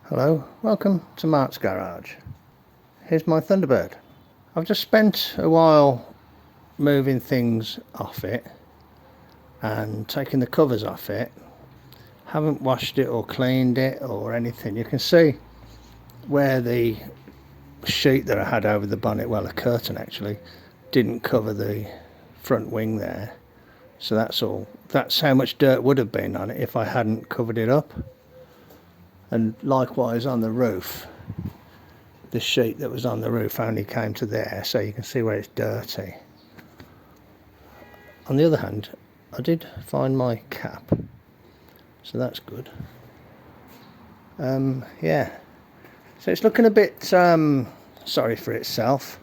Hello, welcome to Mart's garage. Here's my Thunderbird. I've just spent a while moving things off it and taking the covers off it. Haven't washed it or cleaned it or anything. You can see where the sheet that I had over the bonnet, well, a curtain actually, didn't cover the front wing there. So that's how much dirt would have been on it if I hadn't covered it up. And likewise on the roof, the sheet that was on the roof only came to there, so you can see where it's dirty. On the other hand, I did find my cap, so that's good. Yeah, so it's looking a bit sorry for itself.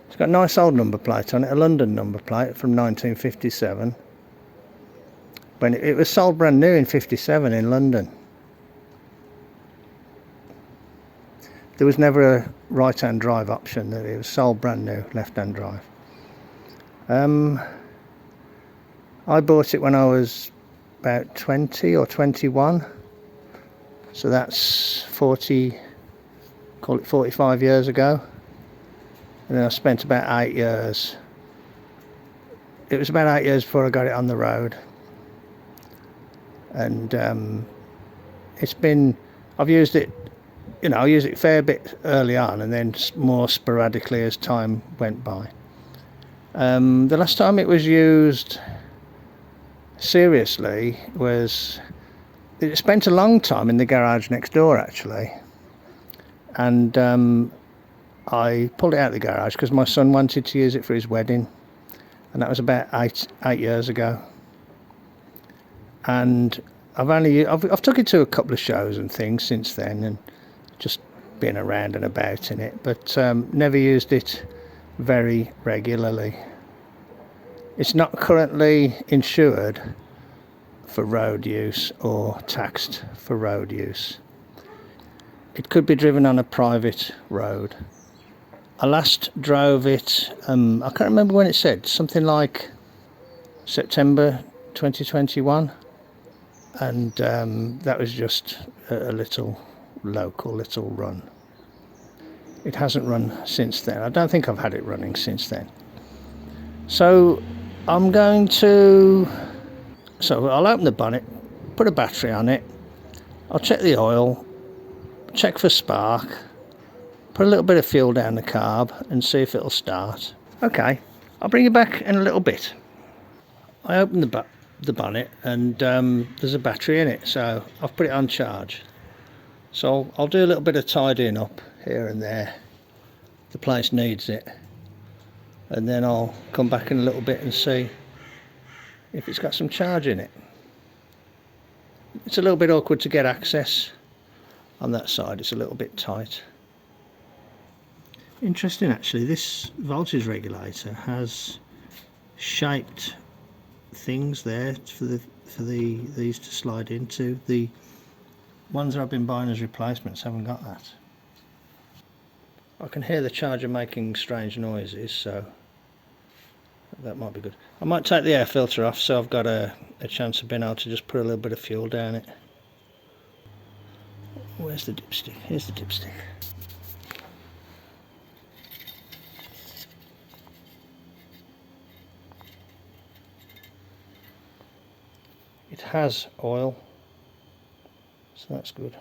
It's got a nice old number plate on it, a London number plate from 1957, when it was sold brand new in 57 in London. There was never a right-hand drive option. It was sold brand new, left-hand drive. I bought it when I was about 20 or 21. So that's 45 years ago. And then I spent about 8 years. It was about 8 years before I got it on the road. And I've used it, I used it a fair bit early on and then more sporadically as time went by. The last time it was used seriously it spent a long time in the garage next door actually. And I pulled it out of the garage because my son wanted to use it for his wedding. And that was about eight years ago. And I've took it to a couple of shows and things since then and just been around and about in it, but never used it very regularly. It's not currently insured for road use or taxed for road use. It could be driven on a private road. I last drove it, I can't remember when it said, something like September 2021, and that was just a little run. It hasn't run since then. I don't think I've had it running since then. So I'll open the bonnet, put a battery on it, I'll check the oil, check for spark, put a little bit of fuel down the carb and see if it'll start. Okay, I'll bring you back in a little bit. I opened the bonnet and there's a battery in it, so I've put it on charge. So I'll do a little bit of tidying up here and there. The place needs it. And then I'll come back in a little bit and see if it's got some charge in it. It's a little bit awkward to get access on that side. It's a little bit tight. Interesting actually, this voltage regulator has shaped things there for these to slide into. The ones that I've been buying as replacements haven't got that. I can hear the charger making strange noises, so that might be good. I might take the air filter off so I've got a chance of being able to just put a little bit of fuel down it. Where's the dipstick? Here's the dipstick. It has oil, so that's good.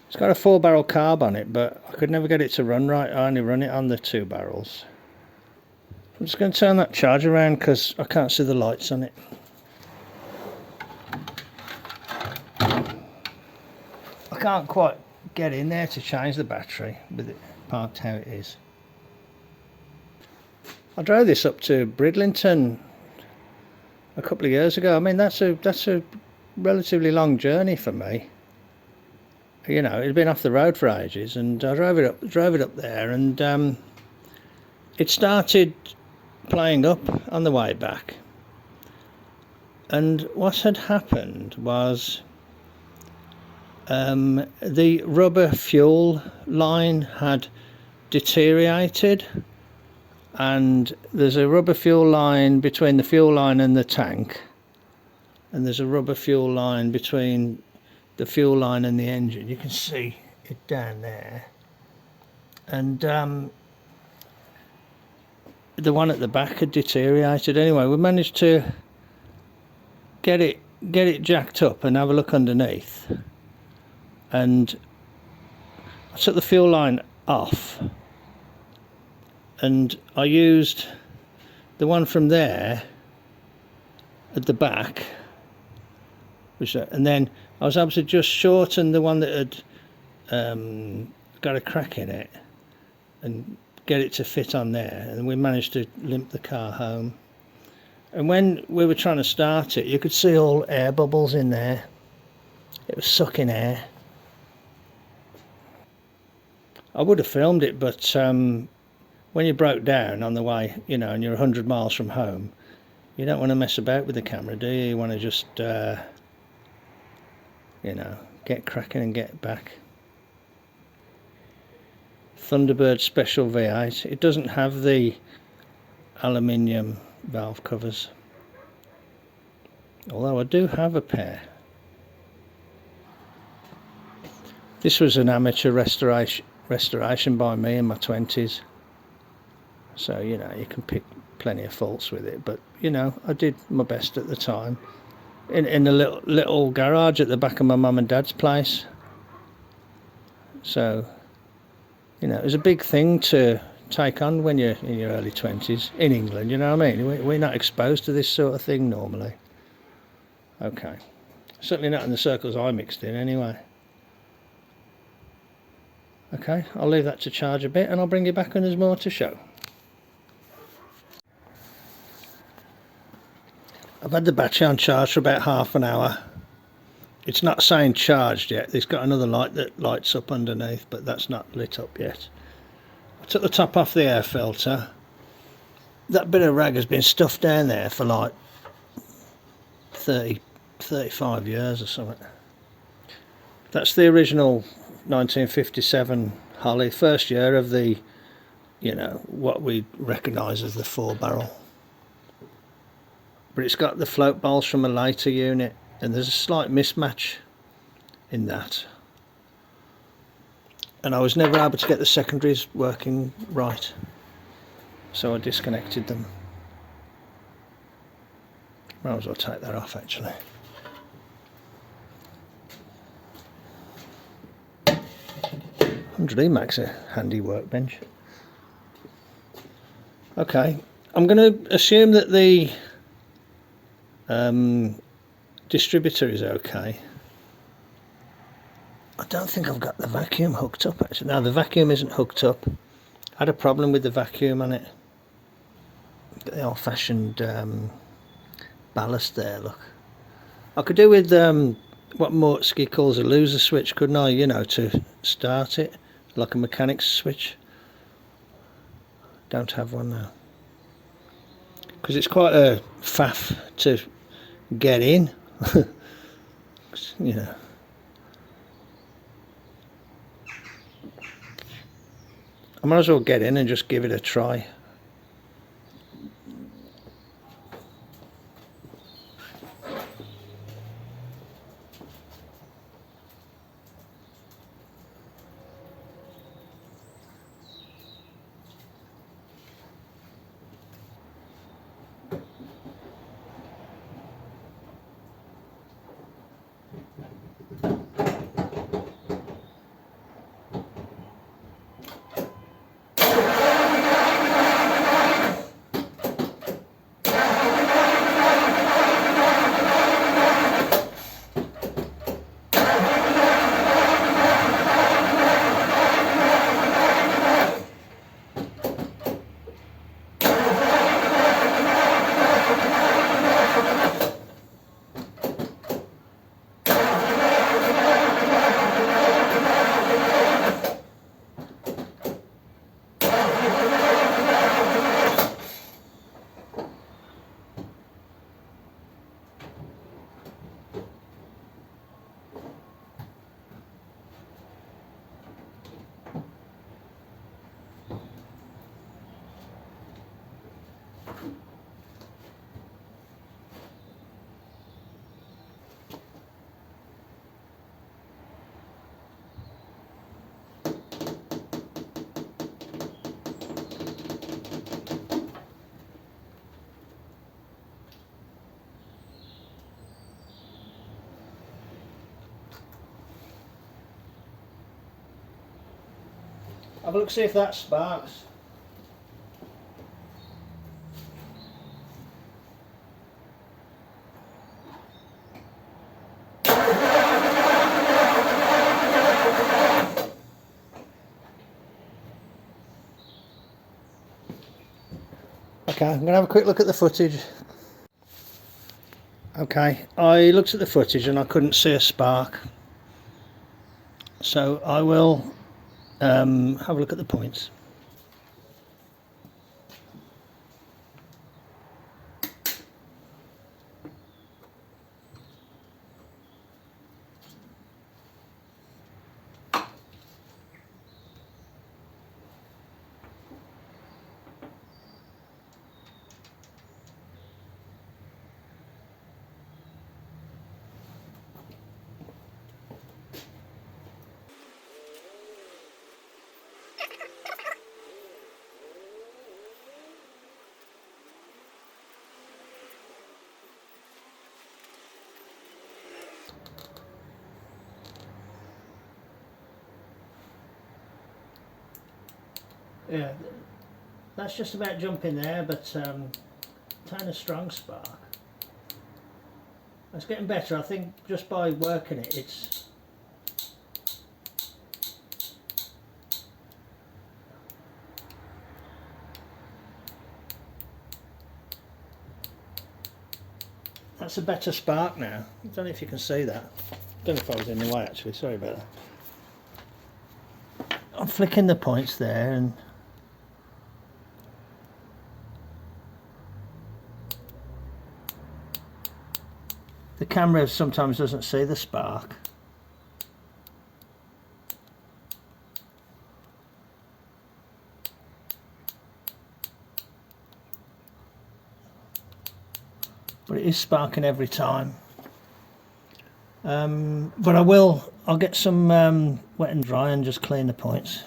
It's got a 4-barrel carb on it, but I could never get it to run right. I only run it on the 2 barrels. I'm just going to turn that charge around because I can't see the lights on it. I can't quite get in there to change the battery with it parked how it is. I drove this up to Bridlington a couple of years ago. I mean, that's a relatively long journey for me. It had been off the road for ages, and I drove it up there, and it started playing up on the way back. And what had happened was the rubber fuel line had deteriorated and there's a rubber fuel line between the fuel line and the tank, and there's a rubber fuel line between the fuel line and the engine. You can see it down there, and the one at the back had deteriorated. Anyway, we managed to get it jacked up and have a look underneath, and I took the fuel line off and I used the one from there at the back, and then I was able to just shorten the one that had got a crack in it and get it to fit on there, and we managed to limp the car home. And when we were trying to start it, you could see all air bubbles in there. It was sucking air. I would have filmed it, but when you broke down on the way, you know, and you're 100 miles from home, you don't want to mess about with the camera, do you? You want to just, you know, get cracking and get back. Thunderbird Special V8. It doesn't have the aluminium valve covers, although I do have a pair. This was an amateur restoration by me in my 20s, so you know, you can pick plenty of faults with it, but you know, I did my best at the time in a little garage at the back of my mum and dad's place. So you know, it was a big thing to take on when you're in your early 20s in England, you know what I mean? We're not exposed to this sort of thing normally. Okay, certainly not in the circles I mixed in anyway. Okay, I'll leave that to charge a bit and I'll bring you back when there's more to show. I've had the battery on charge for about half an hour. It's not saying charged yet. It's got another light that lights up underneath, but that's not lit up yet. I took the top off the air filter. That bit of rag has been stuffed down there for like 35 years or something. That's the original 1957 Holly, first year of the, you know, what we recognise as the 4-barrel. But it's got the float bowls from a later unit, and there's a slight mismatch in that. And I was never able to get the secondaries working right, so I disconnected them. Might as well take that off actually. $100 Emacs a handy workbench. Okay, I'm going to assume that the distributor is okay. I don't think I've got the vacuum hooked up actually. No, the vacuum isn't hooked up. I had a problem with the vacuum on it. Got the old-fashioned ballast there, look. I could do with what Mortski calls a loser switch, couldn't I? You know, to start it, like a mechanic's switch. Don't have one now. Because it's quite a faff to get in. You know. I might as well get in and just give it a try. Have a look, see if that sparks. Okay, I'm going to have a quick look at the footage. Okay, I looked at the footage and I couldn't see a spark. So I will have a look at the points. Yeah, that's just about jumping there, but kind of strong spark. It's getting better. I think just by working it, it's that's a better spark now. I don't know if you can see that. I don't know if I was in the way actually. Sorry about that. I'm flicking the points there and the camera sometimes doesn't see the spark. But it is sparking every time. But I'll get some wet and dry and just clean the points.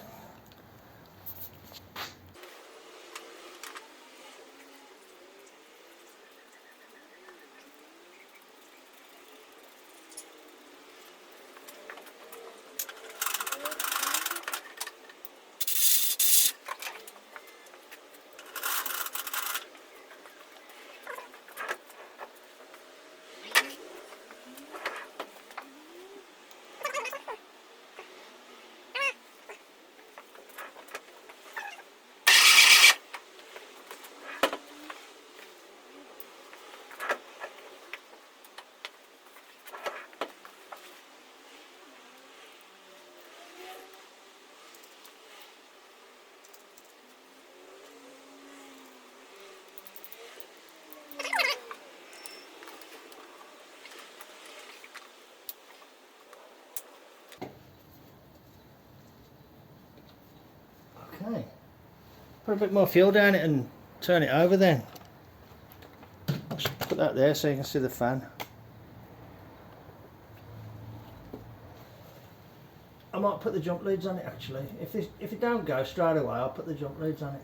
Okay, put a bit more fuel down it and turn it over then. I'll just put that there so you can see the fan. I might put the jump leads on it actually. If it don't go straight away, I'll put the jump leads on it.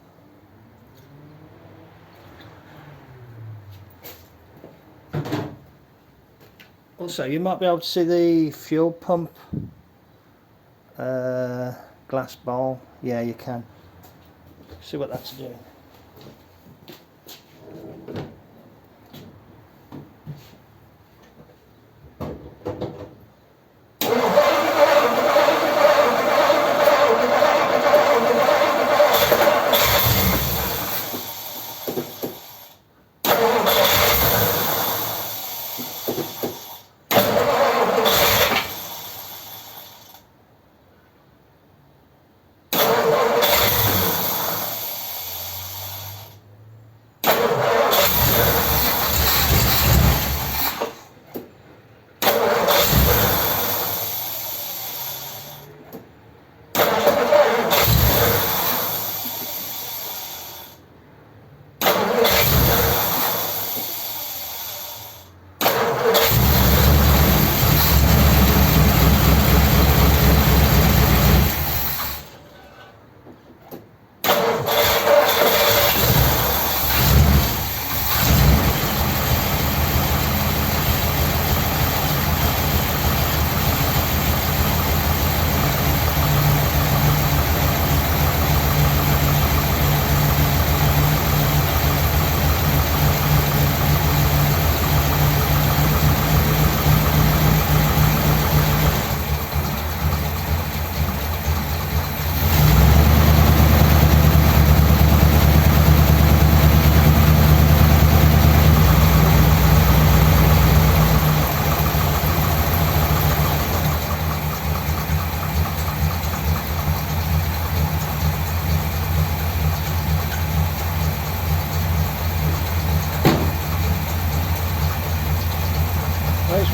Also, you might be able to see the fuel pump glass bowl. Yeah, you can. See what that's doing.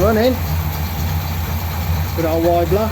running. Good old wide block.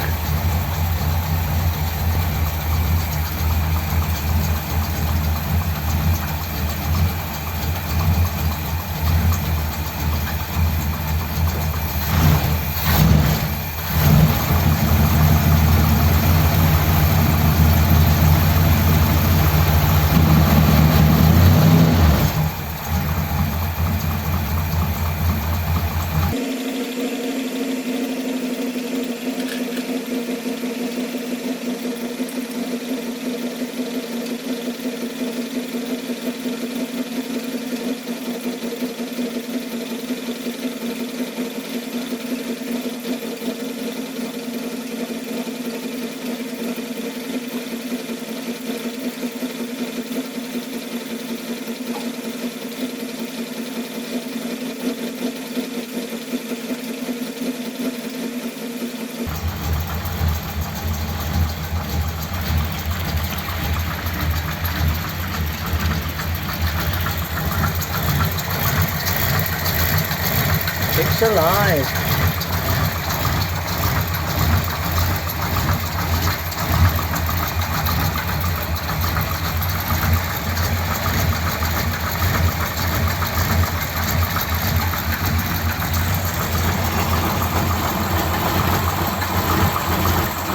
It's alive.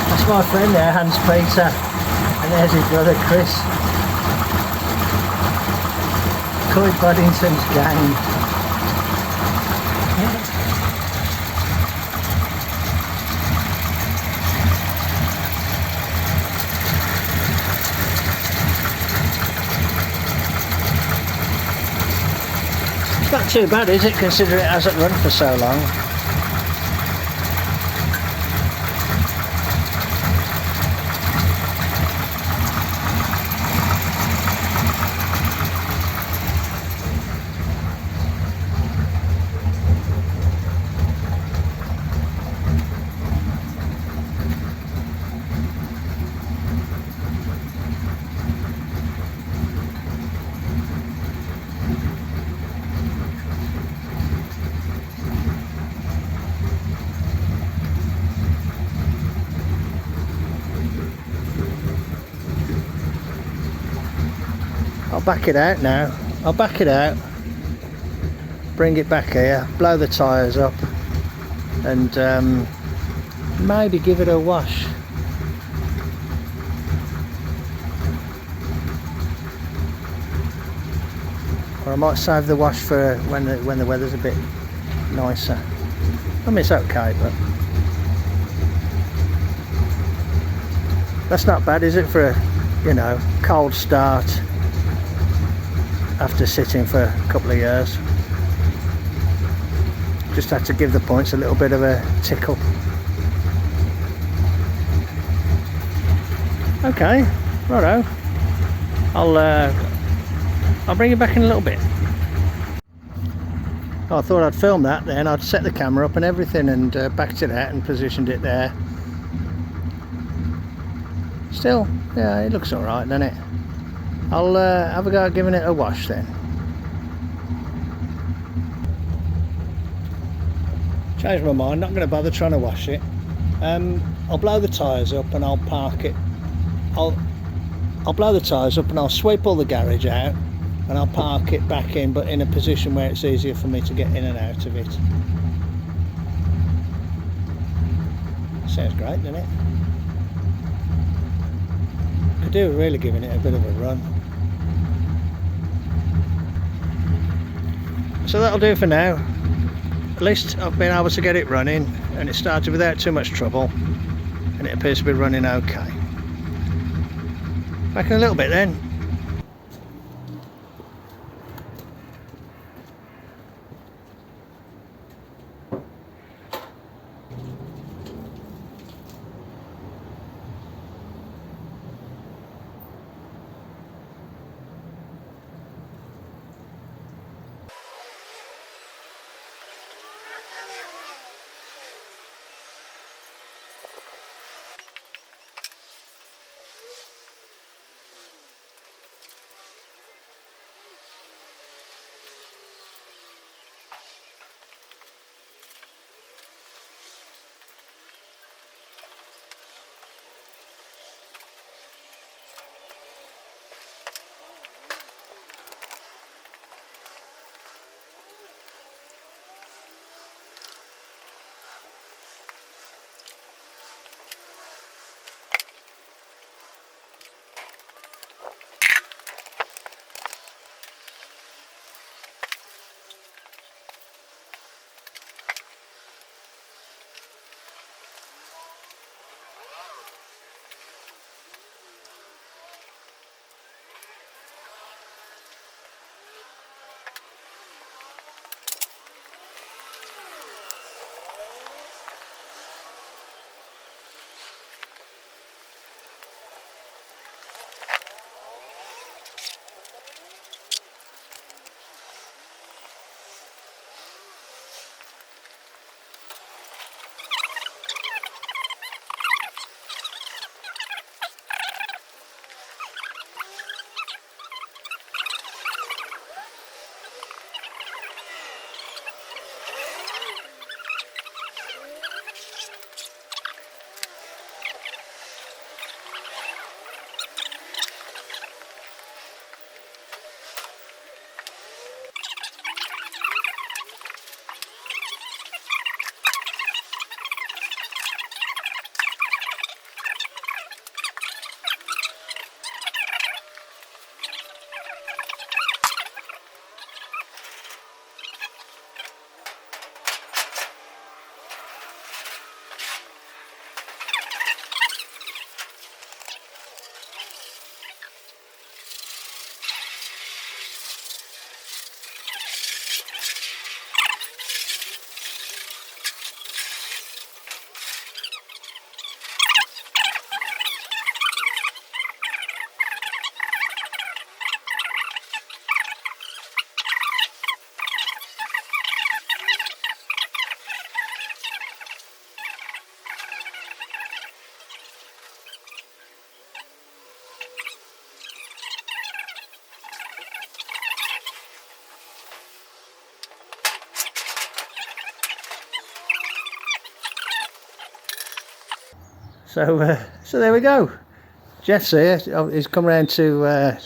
That's my friend there, Hans Peter, and there's his brother Chris. Coy Buddington's gang. It's not too bad, is it, considering it hasn't run for so long? I'll back it out now. I'll back it out, bring it back here, blow the tyres up, and maybe give it a wash. Or I might save the wash for when the weather's a bit nicer. I mean, it's okay, but that's not bad, is it, for a, you know, cold start after sitting for a couple of years. Just had to give the points a little bit of a tickle. Okay, righto. I'll bring you back in a little bit. Oh, I thought I'd film that then. I'd set the camera up and everything and backed it out and positioned it there. Still, yeah, it looks alright, doesn't it? I'll have a go at giving it a wash then. Changed my mind, not going to bother trying to wash it. I'll blow the tyres up and I'll park it. I'll blow the tyres up and I'll sweep all the garage out and I'll park it back in, but in a position where it's easier for me to get in and out of it. Sounds great, doesn't it? Could do with really giving it a bit of a run. So that'll do for now. At least I've been able to get it running, and it started without too much trouble, and it appears to be running okay. Back in a little bit then. So there we go. Jeff's here. He's come round to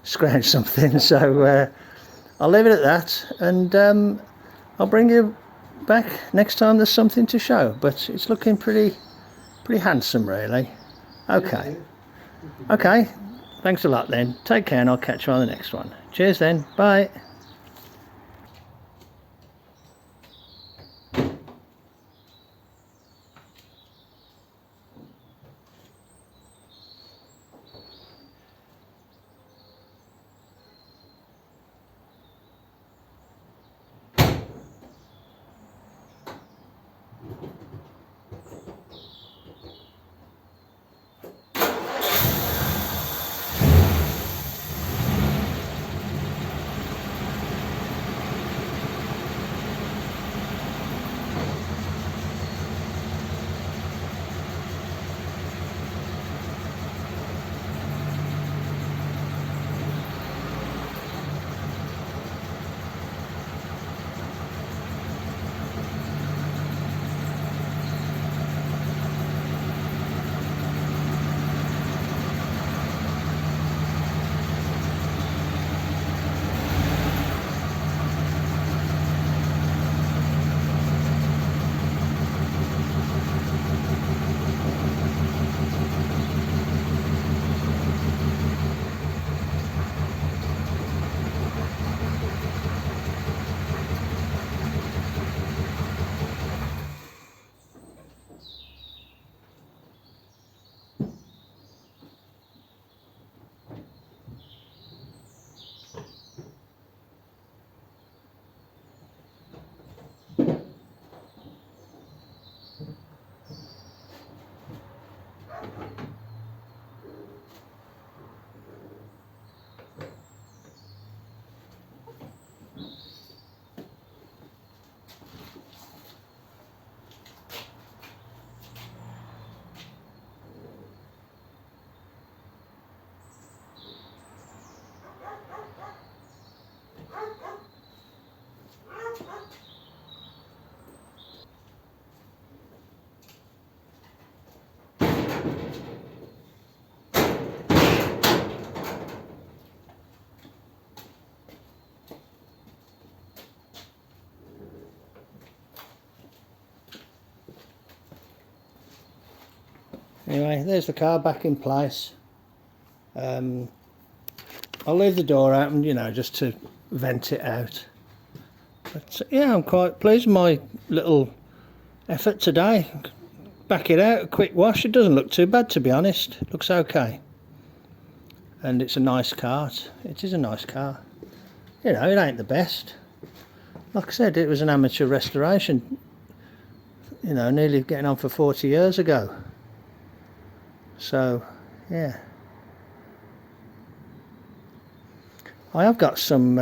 scrounge something. So I'll leave it at that, and I'll bring you back next time there's something to show. But it's looking pretty handsome, really. Okay. Okay. Thanks a lot then. Take care, and I'll catch you on the next one. Cheers then. Bye. Anyway, there's the car back in place. I'll leave the door open, you know, just to vent it out. But yeah, I'm quite pleased with my little effort today. Back it out, a quick wash. It doesn't look too bad, to be honest. It looks okay. And it's a nice car. It is a nice car. You know, it ain't the best. Like I said, it was an amateur restoration, you know, nearly getting on for 40 years ago. So, yeah. I have got some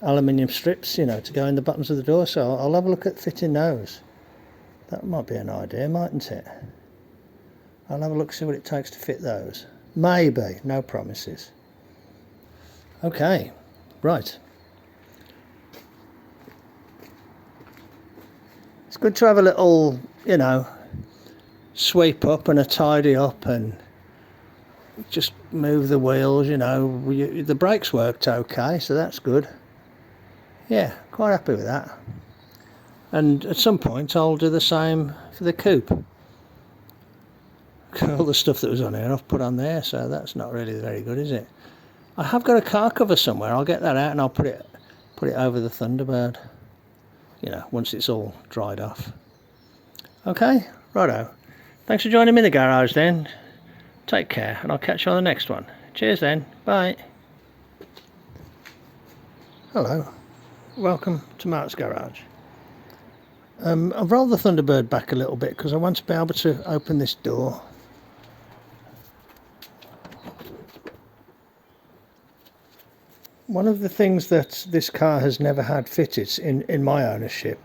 aluminium strips, you know, to go in the bottoms of the door, so I'll have a look at fitting those. That might be an idea, mightn't it? I'll have a look, see what it takes to fit those. Maybe, no promises. Okay, right. It's good to have a little, you know, sweep up and a tidy up and just move the wheels, you know. The brakes worked okay, so that's good. Yeah, quite happy with that. And at some point I'll do the same for the coupe. All the stuff that was on here I've put on there, so that's not really very good, is it? I have got a car cover somewhere. I'll get that out and I'll put it over the Thunderbird, you know, once it's all dried off. Okay, righto. Thanks for joining me in the garage then. Take care, and I'll catch you on the next one. Cheers then, bye. Hello, welcome to Mart's Garage. I've rolled the Thunderbird back a little bit because I want to be able to open this door. One of the things that this car has never had fitted in my ownership,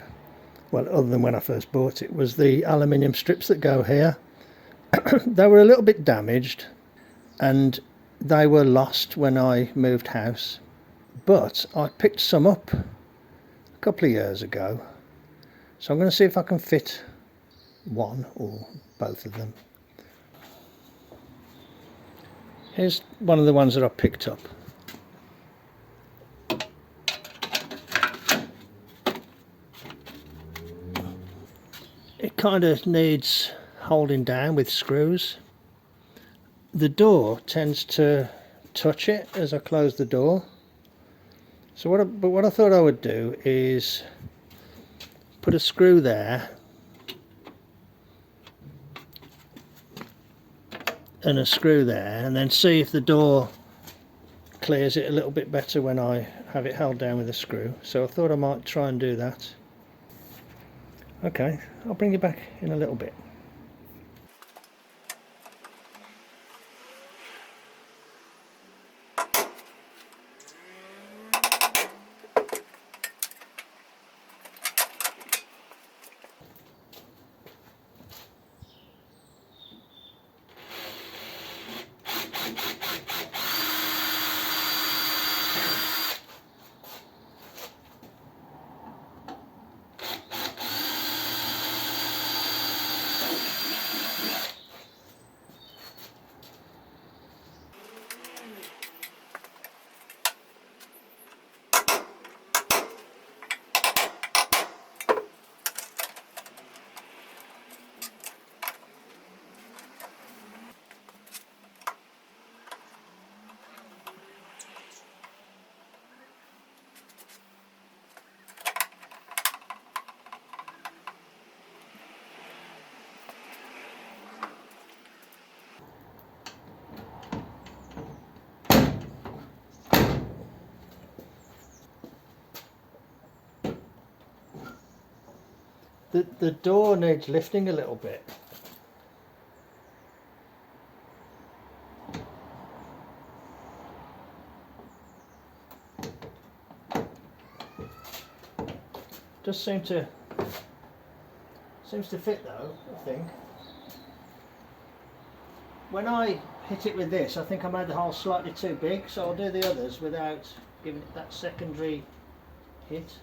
well, other than when I first bought it, was the aluminium strips that go here. They were a little bit damaged and they were lost when I moved house, but I picked some up a couple of years ago, so I'm going to see if I can fit one or both of them Here's one of the ones that I picked up. It kind of needs holding down with screws. The door tends to touch it as I close the door. So what I thought I would do is put a screw there and a screw there, and then see if the door clears it a little bit better when I have it held down with a screw. So I thought I might try and do that. Okay, I'll bring you back in a little bit. The door needs lifting a little bit. Does seems to fit though, I think. When I hit it with this, I think I made the hole slightly too big, so I'll do the others without giving it that secondary hit.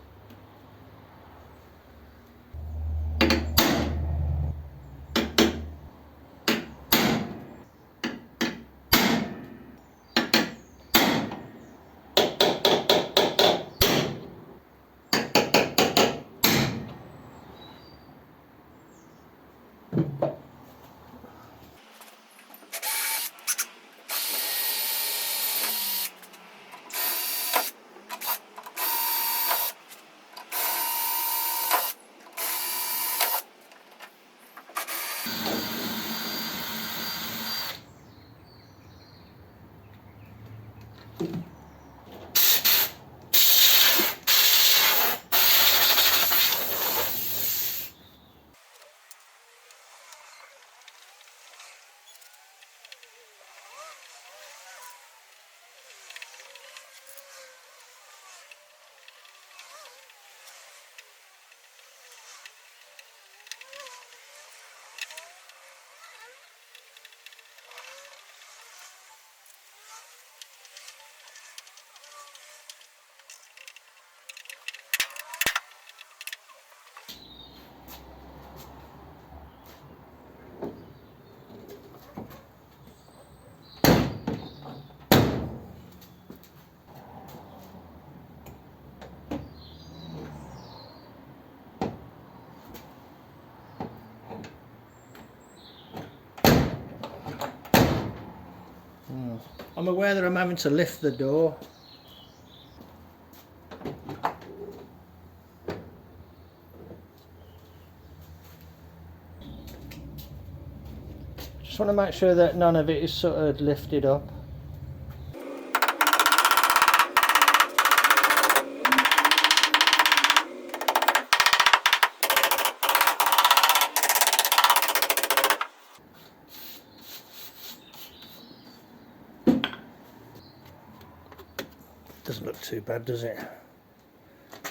I'm aware that I'm having to lift the door. Just want to make sure that none of it is sort of lifted up. Doesn't look too bad, does it?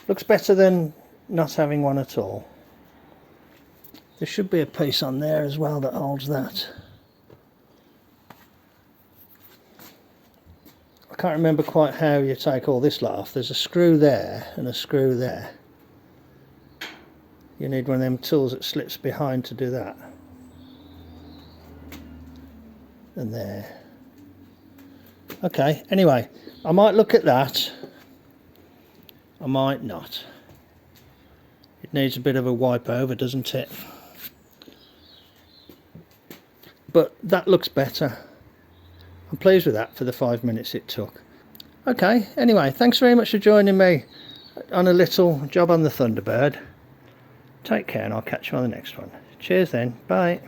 Looks better than not having one at all. There should be a piece on there as well that holds that. I can't remember quite how you take all this lot off. There's a screw there and a screw there. You need one of them tools that slips behind to do that. And there. Okay, anyway, I might look at that. I might not. It needs a bit of a wipe over, doesn't it? But that looks better. I'm pleased with that for the 5 minutes it took. Okay, anyway, thanks very much for joining me on a little job on the Thunderbird. Take care and I'll catch you on the next one. Cheers then, bye.